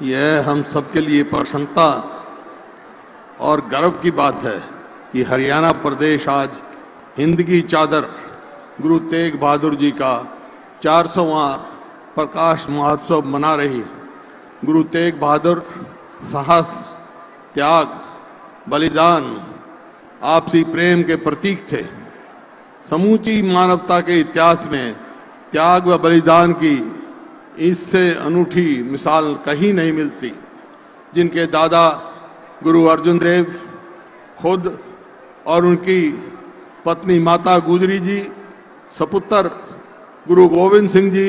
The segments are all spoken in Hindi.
यह हम सबके लिए प्रसन्नता और गर्व की बात है कि हरियाणा प्रदेश आज हिंद की चादर गुरु तेग बहादुर जी का 400वां प्रकाश महोत्सव मना रही है। गुरु तेग बहादुर साहस, त्याग, बलिदान, आपसी प्रेम के प्रतीक थे। समूची मानवता के इतिहास में त्याग व बलिदान की इससे अनूठी मिसाल कहीं नहीं मिलती। जिनके दादा गुरु अर्जुन देव खुद और उनकी पत्नी माता गुजरी जी, सपुत्र गुरु गोविंद सिंह जी,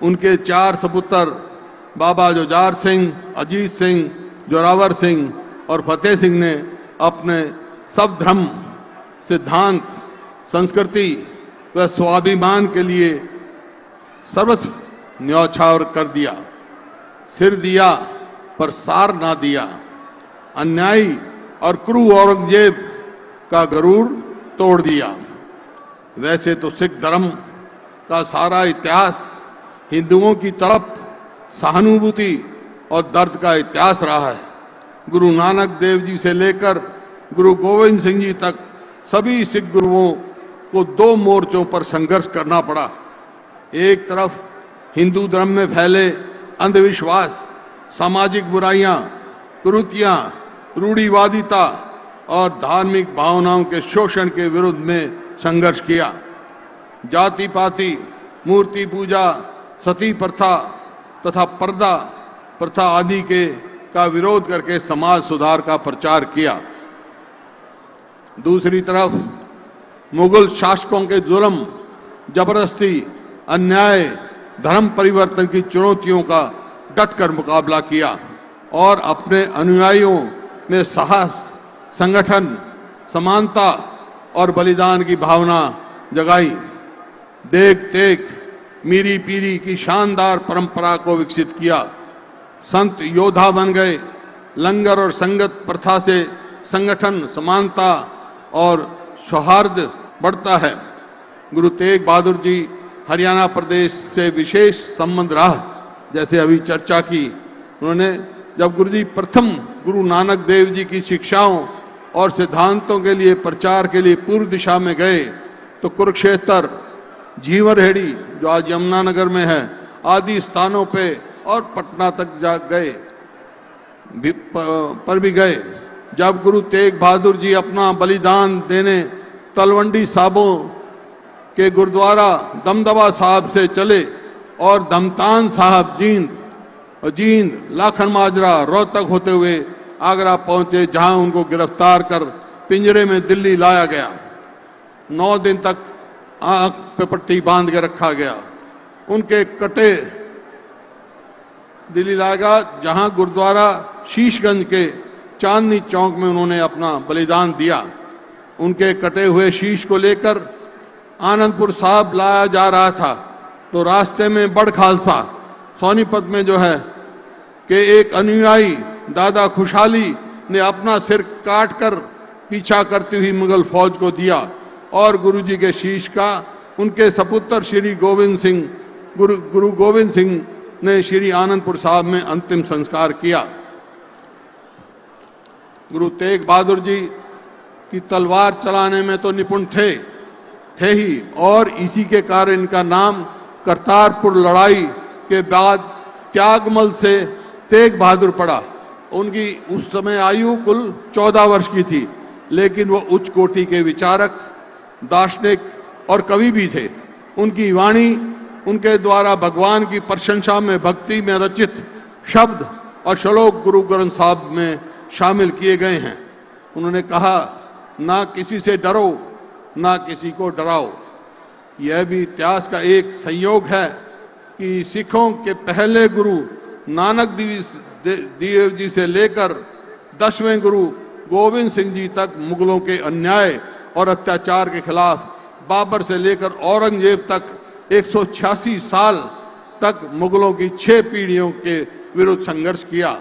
उनके 4 सपुत्र बाबा जुझार सिंह, अजीत सिंह, जोरावर सिंह और फतेह सिंह ने अपने सब धर्म, सिद्धांत, संस्कृति व स्वाभिमान के लिए सर्वस्व न्यौछावर कर दिया। सिर दिया पर सार ना दिया। अन्यायी और क्रूर औरंगजेब का गरूर तोड़ दिया। वैसे तो सिख धर्म का सारा इतिहास हिंदुओं की तड़प, सहानुभूति और दर्द का इतिहास रहा है। गुरु नानक देव जी से लेकर गुरु गोविंद सिंह जी तक सभी सिख गुरुओं को 2 मोर्चों पर संघर्ष करना पड़ा। एक तरफ हिंदू धर्म में फैले अंधविश्वास, सामाजिक बुराइयां, कुरीतियां, रूढ़िवादिता और धार्मिक भावनाओं के शोषण के विरुद्ध में संघर्ष किया। जाति पाति, मूर्ति पूजा, सती प्रथा तथा पर्दा प्रथा आदि का विरोध करके समाज सुधार का प्रचार किया। दूसरी तरफ मुगल शासकों के जुल्म, जबरदस्ती, अन्याय, धर्म परिवर्तन की चुनौतियों का डटकर मुकाबला किया और अपने अनुयायियों में साहस, संगठन, समानता और बलिदान की भावना जगाई। देख तेग मीरी पीरी की शानदार परंपरा को विकसित किया। संत योद्धा बन गए। लंगर और संगत प्रथा से संगठन, समानता और सौहार्द बढ़ता है। गुरु तेग बहादुर जी हरियाणा प्रदेश से विशेष संबंध रहा। जैसे अभी चर्चा की उन्होंने, जब गुरु जी प्रथम गुरु नानक देव जी की शिक्षाओं और सिद्धांतों के लिए प्रचार के लिए पूर्व दिशा में गए तो कुरुक्षेत्र, जीवरहेड़ी जो आज यमुनानगर में है, आदि स्थानों पे और पटना तक जा गए पर भी गए। जब गुरु तेग बहादुर जी अपना बलिदान देने तलवंडी साबों के गुरुद्वारा दमदमा साहब से चले और धमतान साहब, जींद, लाखन माजरा, रोहतक होते हुए आगरा पहुंचे, जहां उनको गिरफ्तार कर पिंजरे में दिल्ली लाया गया। 9 दिन तक आंख पे पट्टी बांध के रखा गया। उनके कटे दिल्ली लाया गया, जहां गुरुद्वारा शीशगंज के चांदनी चौक में उन्होंने अपना बलिदान दिया। उनके कटे हुए शीश को लेकर आनंदपुर साहब लाया जा रहा था तो रास्ते में बड़ खालसा सोनीपत में जो है कि एक अनुयायी दादा खुशहाली ने अपना सिर काटकर पीछा करती हुई मुगल फौज को दिया और गुरुजी के शीश का उनके सपुत्र श्री गोविंद सिंह, गुरु गोविंद सिंह ने श्री आनंदपुर साहब में अंतिम संस्कार किया। गुरु तेग बहादुर जी की तलवार चलाने में तो निपुण थे ही, और इसी के कारण इनका नाम करतारपुर लड़ाई के बाद त्यागमल से तेग बहादुर पड़ा। उनकी उस समय आयु कुल 14 वर्ष की थी, लेकिन वो उच्च कोटि के विचारक, दार्शनिक और कवि भी थे। उनकी वाणी उनके द्वारा भगवान की प्रशंसा में भक्ति में रचित शब्द और श्लोक गुरु ग्रंथ साहब में शामिल किए गए हैं। उन्होंने कहा, ना किसी से डरो, ना किसी को डराओ। यह भी इतिहास का एक संयोग है कि सिखों के पहले गुरु नानक देव जी से लेकर 10वें गुरु गोविंद सिंह जी तक मुगलों के अन्याय और अत्याचार के खिलाफ, बाबर से लेकर औरंगजेब तक 186 साल तक मुगलों की 6 पीढ़ियों के विरुद्ध संघर्ष किया।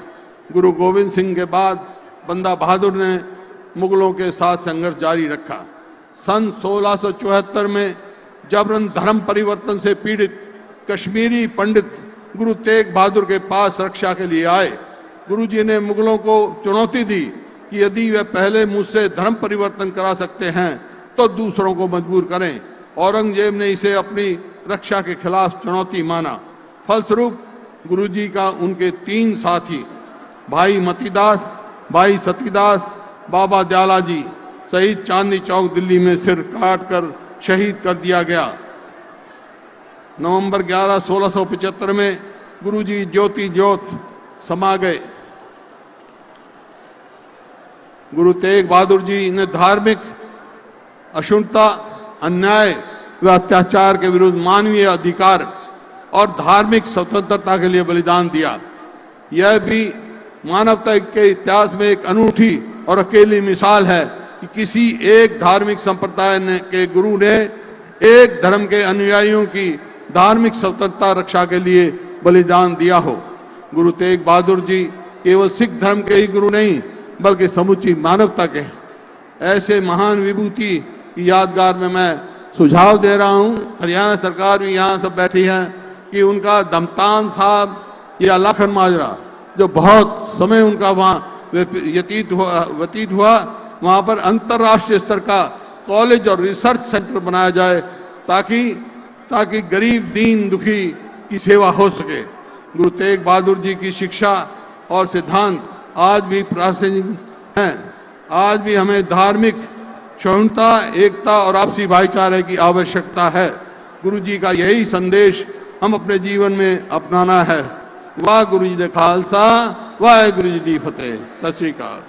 गुरु गोविंद सिंह के बाद बंदा बहादुर ने मुगलों के साथ संघर्ष जारी रखा। सन 1674 में जबरन धर्म परिवर्तन से पीड़ित कश्मीरी पंडित गुरु तेग बहादुर के पास रक्षा के लिए आए। गुरुजी ने मुगलों को चुनौती दी कि यदि वे पहले मुझसे धर्म परिवर्तन करा सकते हैं तो दूसरों को मजबूर करें। औरंगजेब ने इसे अपनी रक्षा के खिलाफ चुनौती माना। फलस्वरूप गुरुजी का उनके 3 साथी भाई मतीदास, भाई सतीदास, बाबा दयालाजी सहित चांदनी चौक दिल्ली में सिर काटकर शहीद कर दिया गया। नवंबर 11, 1675 में गुरुजी ज्योति ज्योत समा गए। गुरु तेग बहादुर जी ने धार्मिक अशुद्धता, अन्याय व अत्याचार के विरुद्ध मानवीय अधिकार और धार्मिक स्वतंत्रता के लिए बलिदान दिया। यह भी मानवता के इतिहास में एक अनूठी और अकेली मिसाल है कि किसी एक धार्मिक संप्रदाय के गुरु ने एक धर्म के अनुयायियों की धार्मिक स्वतंत्रता रक्षा के लिए बलिदान दिया हो। गुरु तेग बहादुर जी केवल सिख धर्म के ही गुरु नहीं बल्कि समूची मानवता के। ऐसे महान विभूति की यादगार में मैं सुझाव दे रहा हूं, हरियाणा सरकार भी यहां सब बैठी है, कि उनका दमतान साहब या लाखन माजरा जो बहुत समय उनका वहां व्यतीत हुआ, वहां पर अंतर्राष्ट्रीय स्तर का कॉलेज और रिसर्च सेंटर बनाया जाए ताकि गरीब दीन दुखी की सेवा हो सके। गुरु तेग बहादुर जी की शिक्षा और सिद्धांत आज भी प्रासंगिक हैं। आज भी हमें धार्मिक सहिष्णुता, एकता और आपसी भाईचारे की आवश्यकता है। गुरु जी का यही संदेश हम अपने जीवन में अपनाना है। वाह गुरु जी दे खालसा, वाह गुरु जी दी फतेह। सत श्री अकाल।